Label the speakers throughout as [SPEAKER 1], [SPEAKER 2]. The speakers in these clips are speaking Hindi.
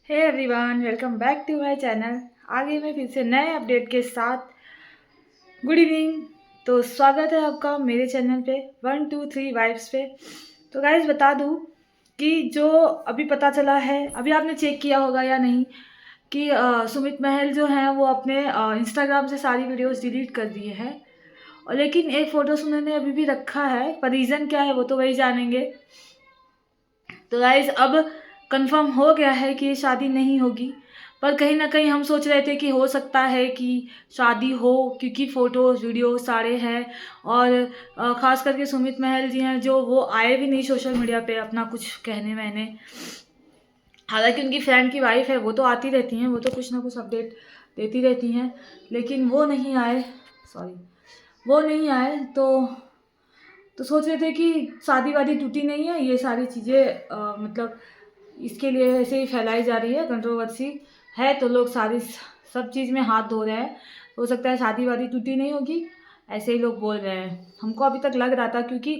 [SPEAKER 1] Hey everyone, welcome back to my channel. आगे मैं फिर से नए अपडेट के साथ। Good evening. तो स्वागत है आपका मेरे चैनल पे 1 2 3 वाइब्स पे। तो गाइस बता दूँ कि जो अभी पता चला है, अभी आपने चेक किया होगा या नहीं, कि सुमित महल जो हैं वो अपने इंस्टाग्राम से सारी वीडियोस डिलीट कर दिए हैं। और लेकिन एक फ़ोटोज़ उन्होंने अभी भी रखा है, पर रीज़न क्या है वो तो वही जानेंगे। तो गाइस अब कंफर्म हो गया है कि ये शादी नहीं होगी, पर कहीं ना कहीं हम सोच रहे थे कि हो सकता है कि शादी हो, क्योंकि फ़ोटोज़ वीडियो सारे हैं। और ख़ास करके सुमित महल जी हैं जो वो आए भी नहीं सोशल मीडिया पे अपना कुछ कहने मैंने। हालांकि उनकी फ्रेंड की वाइफ है, वो तो आती रहती हैं, वो तो कुछ ना कुछ अपडेट देती रहती हैं, लेकिन वो नहीं आए। सॉरी, वो नहीं आए। तो सोच रहे थे कि शादी वादी टूटी नहीं है, ये सारी चीज़ें मतलब इसके लिए ऐसे ही फैलाई जा रही है, कंट्रोवर्सी है, तो लोग सारी सब चीज़ में हाथ धो रहे हैं। हो सकता है शादी वादी टूटी नहीं होगी, ऐसे ही लोग बोल रहे हैं। हमको अभी तक लग रहा था, क्योंकि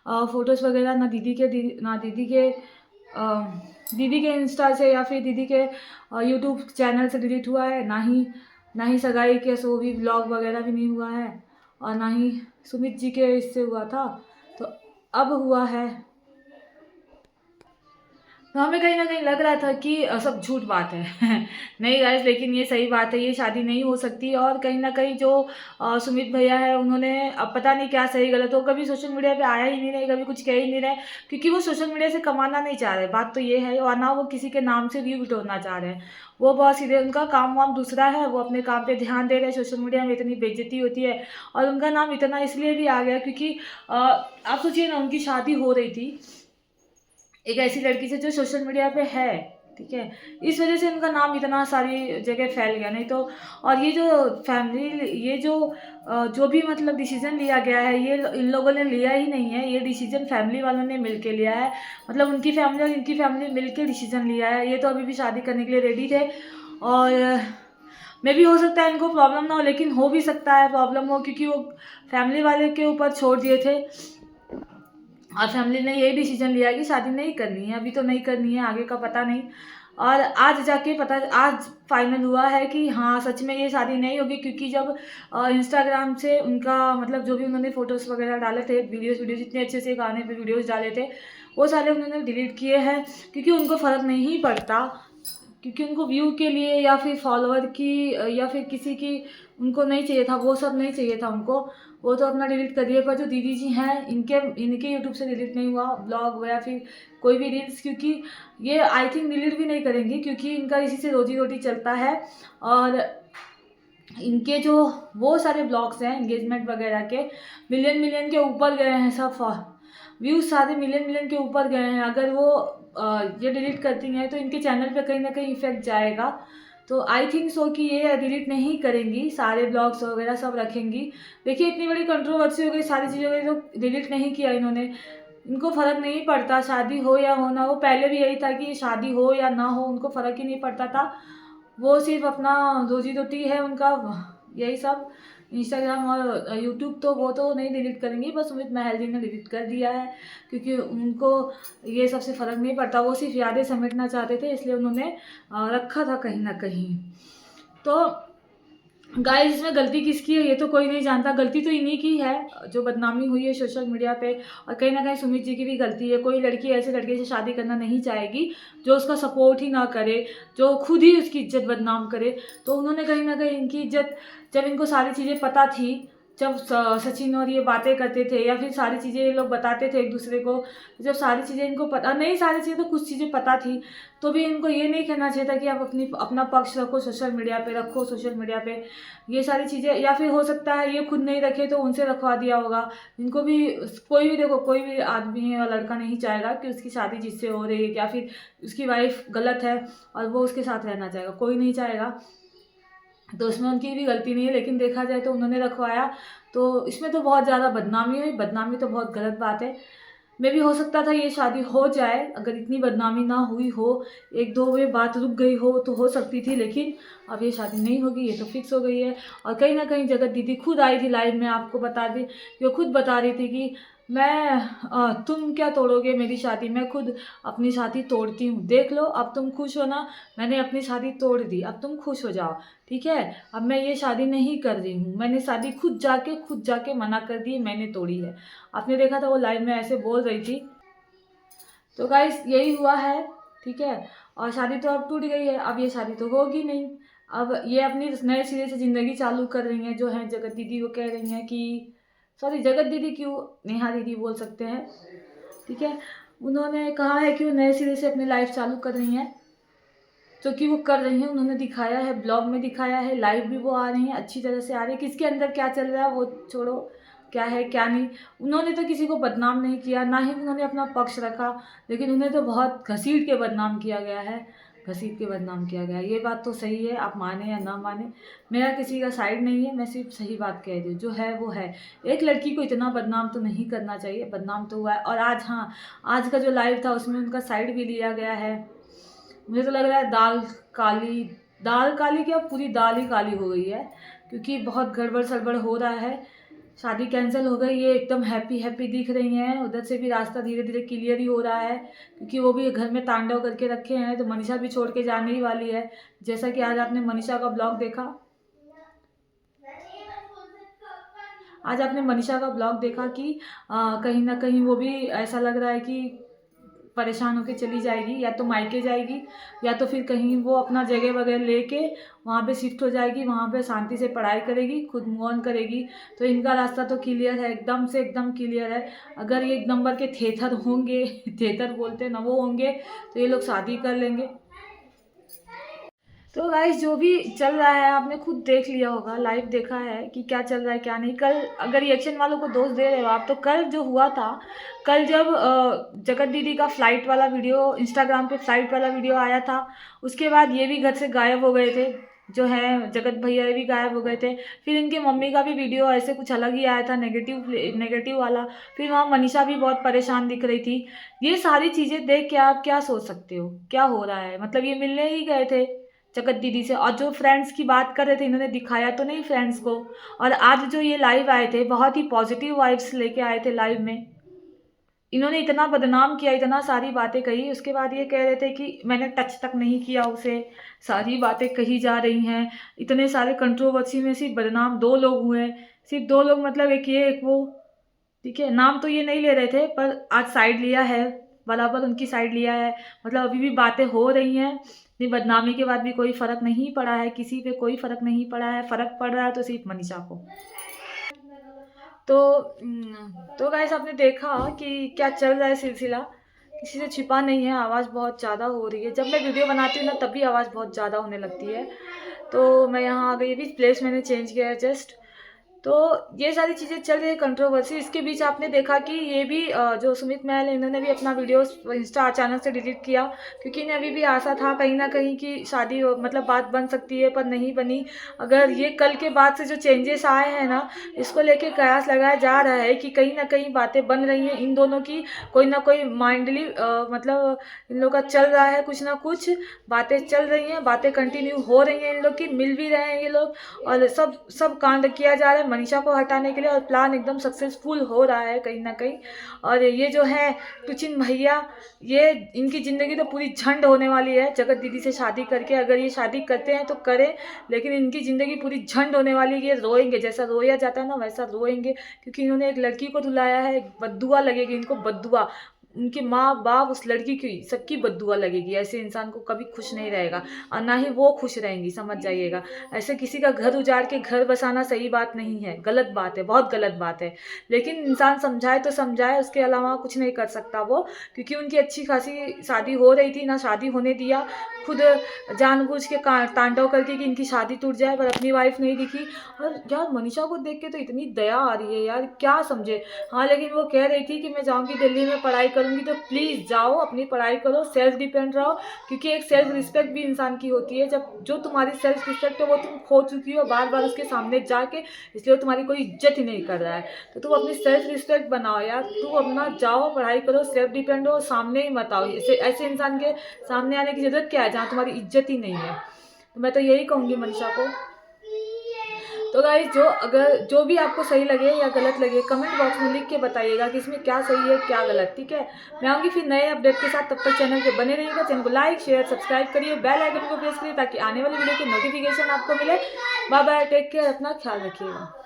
[SPEAKER 1] फ़ोटोज़ वगैरह ना दीदी के इंस्टा से या फिर दीदी के यूट्यूब चैनल से डिलीट हुआ है, ना ही सगाई के सो भी ब्लॉग वगैरह भी नहीं हुआ है, और ना ही सुमित जी के इससे हुआ था। तो अब हुआ है। तो हमें कहीं न कहीं लग रहा था कि सब झूठ बात है। नहीं गाइस, लेकिन ये सही बात है, ये शादी नहीं हो सकती। और कहीं न कहीं जो सुमित भैया है, उन्होंने अब पता नहीं क्या सही गलत हो, कभी सोशल मीडिया पे आया ही नहीं रहे, कभी कुछ कह ही नहीं रहे, क्योंकि वो सोशल मीडिया से कमाना नहीं चाह रहे, बात तो ये है। और ना वो किसी के नाम से व्यू बटोरना चाह रहे हैं। वो बहुत सीधे, उनका काम वाम दूसरा है, वो अपने काम पे ध्यान दे रहे हैं। सोशल मीडिया में इतनी बेइज्जती होती है, और उनका नाम इतना इसलिए भी आ गया क्योंकि आप सोचिए ना, उनकी शादी हो रही थी एक ऐसी लड़की से जो सोशल मीडिया पे है, ठीक है। इस वजह से उनका नाम इतना सारी जगह फैल गया, नहीं तो। और ये जो फैमिली, ये जो भी मतलब डिसीजन लिया गया है, ये इन लोगों ने लिया ही नहीं है, ये डिसीजन फैमिली वालों ने मिलके लिया है। मतलब उनकी फैमिली और इनकी फैमिली मिलके डिसीजन लिया है। ये तो अभी भी शादी करने के लिए रेडी थे, और मे भी हो सकता है इनको प्रॉब्लम ना हो, लेकिन हो भी सकता है प्रॉब्लम हो, क्योंकि वो फैमिली वाले के ऊपर छोड़ दिए थे। और फैमिली ने यही डिसीजन लिया कि शादी नहीं करनी है, अभी तो नहीं करनी है, आगे का पता नहीं। और आज जाके पता, आज फाइनल हुआ है कि हाँ सच में ये शादी नहीं होगी, क्योंकि जब इंस्टाग्राम से उनका मतलब जो भी उन्होंने फ़ोटोज़ वगैरह डाले थे, वीडियोज़ इतने अच्छे से गाने पे वीडियोज़ डाले थे, वो सारे उन्होंने डिलीट किए हैं, क्योंकि उनको फ़र्क नहीं पड़ता। क्योंकि उनको व्यू के लिए या फिर फॉलोअर की या फिर किसी की उनको नहीं चाहिए था, वो सब नहीं चाहिए था उनको। वो तो अपना डिलीट कर दिए। पर जो दीदी जी हैं, इनके यूट्यूब से डिलीट नहीं हुआ ब्लॉग या फिर कोई भी रील्स, क्योंकि ये आई थिंक डिलीट भी नहीं करेंगी, क्योंकि इनका इसी से रोजी रोटी चलता है। और इनके जो वो सारे ब्लॉग्स हैं एंगेजमेंट वगैरह के, मिलियन मिलियन के ऊपर गए हैं, सब व्यूज़ सारे मिलियन मिलियन के ऊपर गए हैं। अगर वो ये डिलीट करती हैं तो इनके चैनल पे कहीं ना कहीं इफेक्ट जाएगा। तो आई थिंक सो कि ये डिलीट नहीं करेंगी, सारे ब्लॉग्स वगैरह सब रखेंगी। देखिए इतनी बड़ी कंट्रोवर्सी हो गई, सारी चीज़ों की, तो डिलीट नहीं किया इन्होंने। इनको फ़र्क नहीं पड़ता, शादी हो या हो ना हो। पहले भी यही था कि शादी हो या ना हो, उनको फ़र्क ही नहीं पड़ता था। वो सिर्फ अपना रोजी रोटी है उनका, यही सब। इंस्टाग्राम और यूट्यूब तो वो तो नहीं डिलीट करेंगी, बस सुमित महल जी ने डिलीट कर दिया है, क्योंकि उनको ये सबसे फ़र्क नहीं पड़ता। वो सिर्फ यादें समेटना चाहते थे, इसलिए उन्होंने रखा था कहीं ना कहीं। तो गाइस, इसमें गलती किसकी है ये तो कोई नहीं जानता। गलती तो इन्हीं की है जो बदनामी हुई है सोशल मीडिया पे, और कहीं ना कहीं सुमित जी की भी गलती है। कोई लड़की ऐसे लड़के से शादी करना नहीं चाहेगी जो उसका सपोर्ट ही ना करे, जो खुद ही उसकी इज्जत बदनाम करे। तो उन्होंने कहीं ना कहीं इनकी इज्जत, जब इनको सारी चीज़ें पता थी, जब सचिन और ये बातें करते थे या फिर सारी चीज़ें ये लोग बताते थे एक दूसरे को, जब सारी चीज़ें इनको पता नहीं, सारी चीज़ें तो कुछ चीज़ें पता थी, तो भी इनको ये नहीं कहना चाहिए था कि आप अपना पक्ष रखो सोशल मीडिया पे, रखो सोशल मीडिया पे ये सारी चीज़ें। या फिर हो सकता है ये खुद नहीं रखे तो उनसे रखवा दिया होगा। इनको भी, कोई भी देखो, कोई भी आदमी या लड़का नहीं चाहेगा कि उसकी शादी जिससे हो रही है या फिर उसकी वाइफ गलत है और वो उसके साथ रहना चाहेगा, कोई नहीं चाहेगा। तो उसमें उनकी भी गलती नहीं है, लेकिन देखा जाए तो उन्होंने रखवाया, तो इसमें तो बहुत ज़्यादा बदनामी हुई। बदनामी तो बहुत गलत बात है। मे भी हो सकता था ये शादी हो जाए, अगर इतनी बदनामी ना हुई हो, एक दो में बात रुक गई हो तो हो सकती थी, लेकिन अब ये शादी नहीं होगी, ये तो फिक्स हो गई है। और कहीं ना कहीं जगत दीदी खुद आई थी लाइव में, आपको बता दी कि वो खुद बता रही थी कि तुम क्या तोड़ोगे मेरी शादी, मैं खुद अपनी शादी तोड़ती हूँ, देख लो अब तुम खुश हो ना, मैंने अपनी शादी तोड़ दी, अब तुम खुश हो जाओ, ठीक है। अब मैं ये शादी नहीं कर रही हूँ, मैंने शादी खुद जाके मना कर दी, मैंने तोड़ी है। आपने देखा था वो लाइव में ऐसे बोल रही थी। तो गाइस यही हुआ है, ठीक है। और शादी तो अब टूट गई है, अब ये शादी तो होगी नहीं। अब ये अपनी नए सिरे से ज़िंदगी चालू कर रही हैं, जो है जगत दीदी, वो कह रही हैं कि, सॉरी जगत दीदी क्यों, नेहा दीदी बोल सकते हैं, ठीक है। उन्होंने कहा है कि वो नए सिरे से अपनी लाइफ चालू कर रही हैं, जो कि वो कर रही हैं। उन्होंने दिखाया है, ब्लॉग में दिखाया है, लाइव भी वो आ रही हैं, अच्छी तरह से आ रही है। किसके अंदर क्या चल रहा है वो छोड़ो, क्या है क्या नहीं। उन्होंने तो किसी को बदनाम नहीं किया, ना ही उन्होंने अपना पक्ष रखा, लेकिन उन्हें तो बहुत घसीट के बदनाम किया गया है, घसीट के बदनाम किया गया है। ये बात तो सही है, आप माने या ना माने, मेरा किसी का साइड नहीं है, मैं सिर्फ सही बात कह रही हूँ, जो है वो है। एक लड़की को इतना बदनाम तो नहीं करना चाहिए, बदनाम तो हुआ है। और आज, हाँ, आज का जो लाइव था उसमें उनका साइड भी लिया गया है। मुझे तो लग रहा है दाल काली क्या, पूरी दाल ही काली हो गई है, क्योंकि बहुत गड़बड़ सड़बड़ हो रहा है। शादी कैंसिल हो गई, ये एकदम हैप्पी हैप्पी दिख रही हैं, उधर से भी रास्ता धीरे धीरे क्लियर ही हो रहा है, क्योंकि वो भी घर में तांडव करके रखे हैं। तो मनीषा भी छोड़ के जाने ही वाली है, जैसा कि आज आपने मनीषा का ब्लॉग देखा। आज आपने मनीषा का ब्लॉग देखा कि कहीं ना कहीं वो भी ऐसा लग रहा है कि परेशान होकर चली जाएगी, या तो मायके जाएगी, या तो फिर कहीं वो अपना जगह वगैरह लेके वहाँ पे शिफ्ट हो जाएगी, वहाँ पे शांति से पढ़ाई करेगी, खुद मूव ऑन करेगी। तो इनका रास्ता तो क्लियर है, एकदम से एकदम क्लियर है। अगर ये एक नंबर के थेथर होंगे थेथर बोलते हैं ना, वो होंगे, तो ये लोग शादी कर लेंगे। तो गाइस जो भी चल रहा है आपने खुद देख लिया होगा, लाइव देखा है कि क्या चल रहा है क्या नहीं। कल अगर रिएक्शन वालों को दोष दे रहे हो आप, तो कल जो हुआ था, कल जब जगत दीदी का फ्लाइट वाला वीडियो, इंस्टाग्राम पे फ्लाइट वाला वीडियो आया था, उसके बाद ये भी घर से गायब हो गए थे, जो है जगत भैया भी गायब हो गए थे। फिर इनके मम्मी का भी वीडियो ऐसे कुछ अलग ही आया था, नेगेटिव नेगेटिव वाला। फिर वहाँ मनीषा भी बहुत परेशान दिख रही थी। ये सारी चीज़ें देख के आप क्या सोच सकते हो, क्या हो रहा है? मतलब ये मिलने ही गए थे जगत दीदी से, और जो फ्रेंड्स की बात कर रहे थे, इन्होंने दिखाया तो नहीं फ्रेंड्स को। और आज जो ये लाइव आए थे, बहुत ही पॉजिटिव वाइब्स लेके आए थे लाइव में। इन्होंने इतना बदनाम किया, इतना सारी बातें कही, उसके बाद ये कह रहे थे कि मैंने टच तक नहीं किया उसे, सारी बातें कही जा रही हैं। इतने सारे कंट्रोवर्सी में सिर्फ बदनाम 2 लोग हुए, सिर्फ 2 लोग, मतलब एक ये एक वो, ठीक है। नाम तो ये नहीं ले रहे थे, पर आज साइड लिया है, बराबर उनकी साइड लिया है। मतलब अभी भी बातें हो रही हैं, इतनी बदनामी के बाद भी कोई फ़र्क नहीं पड़ा है, किसी पे कोई फ़र्क नहीं पड़ा है। फ़र्क पड़ रहा है तो सिर्फ मनीषा को। तो तो गाइस आपने देखा कि क्या चल रहा है सिलसिला, किसी से छिपा नहीं है, आवाज़ बहुत ज़्यादा हो रही है। जब मैं वीडियो बनाती हूँ ना, तब भी आवाज़ बहुत ज़्यादा होने लगती है। तो मैं यहाँ आ गई, अभी प्लेस मैंने चेंज किया है जस्ट। तो ये सारी चीज़ें चल रही है, कंट्रोवर्सी। इसके बीच आपने देखा कि ये भी जो सुमित महल है, इन्होंने भी अपना वीडियो इंस्टा अचानक से डिलीट किया, क्योंकि इन्हें अभी भी आशा था कहीं ना कहीं कि शादी मतलब बात बन सकती है, पर नहीं बनी। अगर ये कल के बाद से जो चेंजेस आए हैं ना, इसको लेके कयास लगाया जा रहा है कि कहीं ना कहीं बातें बन रही हैं इन दोनों की, कोई ना कोई माइंडली मतलब इन लोग का चल रहा है, कुछ ना कुछ बातें चल रही हैं, बातें कंटिन्यू हो रही हैं इन लोग की, मिल भी रहे हैं ये लोग, और सब सब कांड किया जा रहा है मनीषा को हटाने के लिए, और प्लान एकदम सक्सेसफुल हो रहा है कहीं ना कहीं। और ये जो है टुचिन भैया, ये इनकी ज़िंदगी तो पूरी झंड होने वाली है जगत दीदी से शादी करके। अगर ये शादी करते हैं तो करें, लेकिन इनकी ज़िंदगी पूरी झंड होने वाली है। ये रोएंगे, जैसा रोया जाता है ना वैसा रोएंगे, क्योंकि इन्होंने एक लड़की को रुलाया है। बद्दुआ लगेगी इनको, बद्दुआ, उनके माँ बाप उस लड़की की सबकी बद्दुआ लगेगी। ऐसे इंसान को कभी खुश नहीं रहेगा, और ना ही वो खुश रहेंगी, समझ जाइएगा। ऐसे किसी का घर उजाड़ के घर बसाना सही बात नहीं है, गलत बात है, बहुत गलत बात है। लेकिन इंसान समझाए तो समझाए, उसके अलावा कुछ नहीं कर सकता वो, क्योंकि उनकी अच्छी खासी शादी हो रही थी, ना शादी होने दिया, खुद जानबूझ के तांडव करके कि इनकी शादी टूट जाए, पर अपनी वाइफ नहीं दिखी। और यार मनीषा को देख के तो इतनी दया आ रही है यार, क्या समझे। हाँ, लेकिन वो कह रही थी कि मैं जाऊँगी दिल्ली में पढ़ाई करूँगी, तो प्लीज़ जाओ, अपनी पढ़ाई करो, सेल्फ डिपेंड रहो, क्योंकि एक सेल्फ रिस्पेक्ट भी इंसान की होती है। जब जो तुम्हारी सेल्फ रिस्पेक्ट है वो तुम खो चुकी हो बार बार उसके सामने जाके, इसलिए वो तुम्हारी कोई इज्जत ही नहीं कर रहा है। तो तुम अपनी सेल्फ रिस्पेक्ट बनाओ यार, तुम अपना जाओ, पढ़ाई करो, सेल्फ डिपेंड हो, सामने ही मत आओ। ऐसे इंसान के सामने आने की ज़रूरत क्या है जहाँ तुम्हारी इज्जत ही नहीं है। तो मैं तो यही कहूँगी मनीषा को। तो गाइस जो भी आपको सही लगे या गलत लगे कमेंट बॉक्स में लिख के बताइएगा कि इसमें क्या सही है क्या गलत। ठीक है, मैं आऊँगी फिर नए अपडेट के साथ, तब तक चैनल पे बने रहिएगा। चैनल को लाइक शेयर सब्सक्राइब करिए, बेल आइकन को प्रेस करिए ताकि आने वाली वीडियो की नोटिफिकेशन आपको मिले। बाय बाय, टेक केयर, अपना ख्याल रखिएगा।